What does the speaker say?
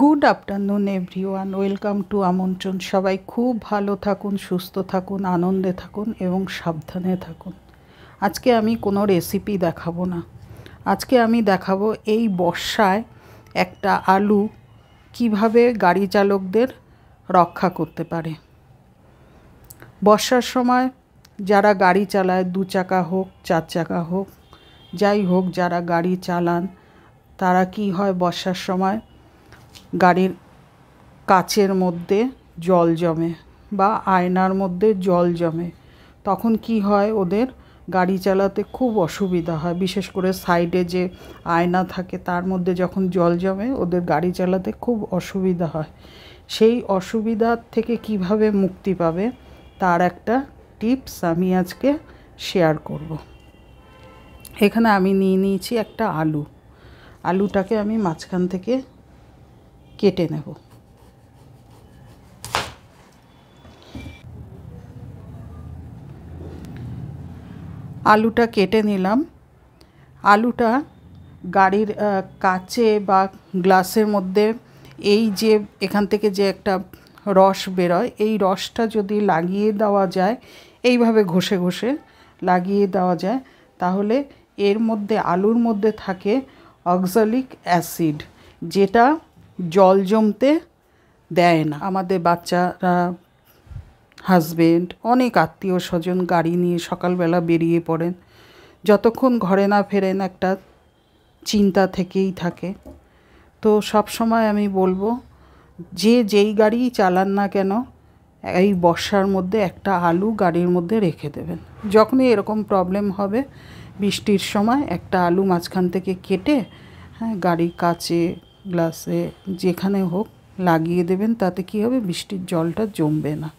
Good afternoon everyone, welcome to আমন্ত্রণ। সবাই খুব ভালো থাকুন, সুস্থ থাকুন, আনন্দে থাকুন এবং সাবধানে থাকুন। আজকে আমি কোনো রেসিপি দেখাবো না। আজকে আমি দেখাবো এই বর্ষায় একটা আলু কিভাবে গাড়ি চালকদের রক্ষা করতে পারে। বর্ষার সময় যারা গাড়ি চালায়, 2 চাকা হোক 4 চাকা হোক, যাই হোক, যারা গাড়ি চালান তারা কি হয়, বর্ষার সময় গাড়ির কাচের মধ্যে জল জমে বা আয়নার মধ্যে জল জমে। তখন কি হয়, ওদের গাড়ি চালাতে খুব অসুবিধা হয়। বিশেষ করে সাইডে যে আয়না থাকে তার মধ্যে যখন জল জমে ওদের গাড়ি চালাতে খুব অসুবিধা হয়। সেই অসুবিধার থেকে কিভাবে মুক্তি পাবে তার একটা টিপস আমি আজকে শেয়ার করব। এখানে আমি নিয়ে নিয়েছি একটা আলু। আলুটাকে আমি মাঝখান থেকে কেটে নেব। আলুটা কেটে নিলাম। আলুটা গাড়ির কাচে বা গ্লাসের মধ্যে এই যে এখান থেকে যে একটা রস বেরোয়, এই রসটা যদি লাগিয়ে দেওয়া যায়, এইভাবে ঘষে ঘষে লাগিয়ে দেওয়া যায়, তাহলে এর মধ্যে আলুর মধ্যে থাকে অক্সালিক অ্যাসিড, যেটা জল জমতে দেয় না। আমাদের বাচ্চারা, হাজবেন্ড, অনেক আত্মীয় স্বজন গাড়ি নিয়ে সকালবেলা বেরিয়ে পড়েন। যতক্ষণ ঘরে না ফেরেন একটা চিন্তা থেকেই থাকে। তো সব সময় আমি বলবো, যেই গাড়িই চালান না কেন, এই বর্ষার মধ্যে একটা আলু গাড়ির মধ্যে রেখে দেবেন। যখনই এরকম প্রবলেম হবে, বৃষ্টির সময় একটা আলু মাঝখান থেকে কেটে গাড়ির কাচে, গ্লাসে, যেখানে হোক লাগিয়ে দেবেন। তাতে কী হবে, বৃষ্টির জলটা জমবে না।